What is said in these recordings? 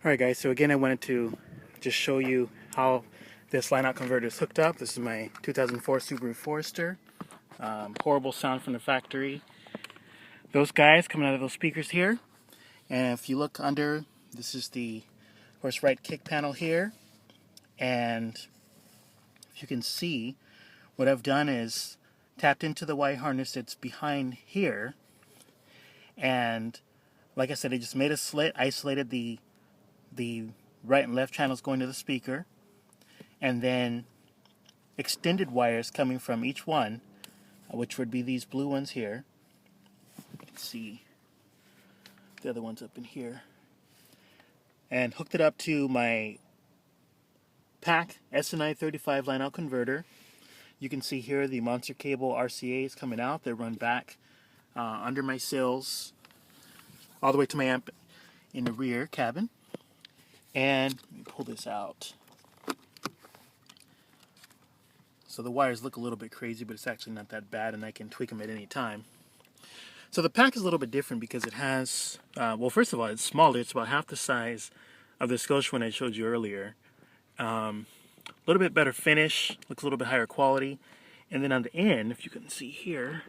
Alright guys, so again I wanted to just show you how this line-out converter is hooked up. This is my 2004 Subaru Forester. Horrible sound from the factory. Those guys coming out of those speakers here. And if you look under, this is the, of course, right kick panel here. And if you can see, what I've done is tapped into the wire harness that's behind here. And like I said, I just made a slit, isolated the right and left channels going to the speaker, and then extended wires coming from each one, which would be these blue ones here. You can see the other ones up in here, and hooked it up to my Pac Sni-35 line-out converter. You can see here the monster cable RCAs coming out. They run back under my sills all the way to my amp in the rear cabin. And let me pull this out. So the wires look a little bit crazy, but it's actually not that bad, and I can tweak them at any time. So the Pac is a little bit different because it has, well, first of all, it's smaller. It's about half the size of the Scosche one I showed you earlier. A little bit better finish, looks a little bit higher quality. And then on the end, if you can see here,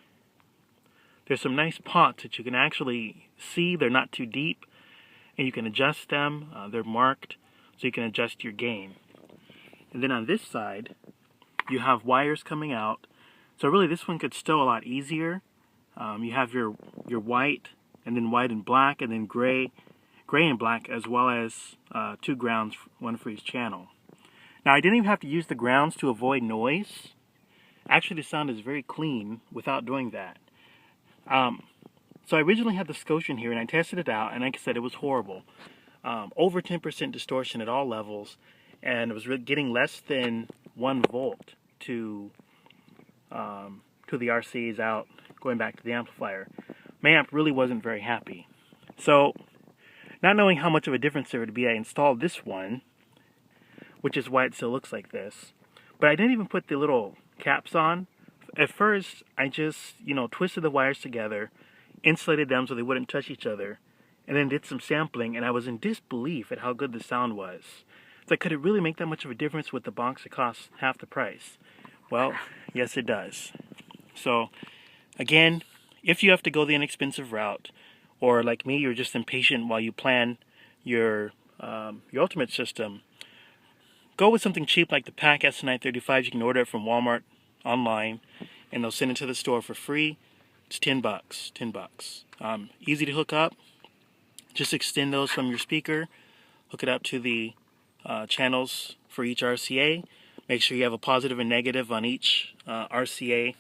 there's some nice pots that you can actually see. They're not too deep, and you can adjust them. They're marked, so you can adjust your gain. And then on this side, you have wires coming out. So really, this one could stow a lot easier. You have your white, and then white and black, and then gray and black, as well as two grounds, one for each channel. Now, I didn't even have to use the grounds to avoid noise. Actually, the sound is very clean without doing that. So I originally had the Scosche in here, and I tested it out, and like I said, it was horrible. Over 10% distortion at all levels, and it was getting less than 1 volt to the RCs out, going back to the amplifier. My amp really wasn't very happy. So, not knowing how much of a difference there would be, I installed this one, which is why it still looks like this. But I didn't even put the little caps on. At first, I just, twisted the wires together, insulated them so they wouldn't touch each other, and then did some sampling, and I was in disbelief at how good the sound was. It's like, could it really make that much of a difference with the box that costs half the price? Well, yes it does. So, again, if you have to go the inexpensive route, or like me, you're just impatient while you plan your ultimate system, go with something cheap like the Pac Sni-35. You can order it from Walmart online, and they'll send it to the store for free. It's $10, $10. Easy to hook up. Just extend those from your speaker, hook it up to the channels for each RCA. Make sure you have a positive and negative on each RCA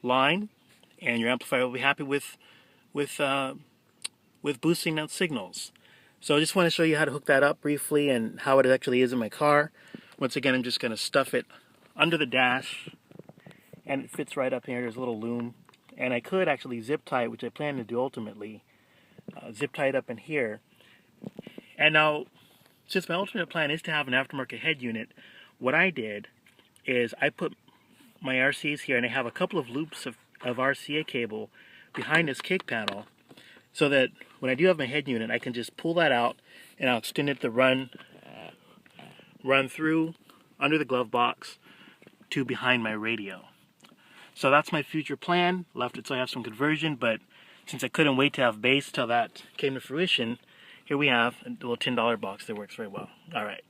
line, and your amplifier will be happy with boosting out signals. So I just want to show you how to hook that up briefly and how it actually is in my car. Once again, I'm just going to stuff it under the dash, and it fits right up here. There's a little loom, and I could actually zip tie it, which I plan to do ultimately. Zip tie it up in here. And now, since my ultimate plan is to have an aftermarket head unit, what I did is I put my RCAs here, and I have a couple of loops of RCA cable behind this kick panel, so that when I do have my head unit, I can just pull that out, and I'll extend it to run through under the glove box to behind my radio. So that's my future plan. Left it so I have some conversion, but since I couldn't wait to have bass till that came to fruition, here we have a little $10 box that works very well. All right.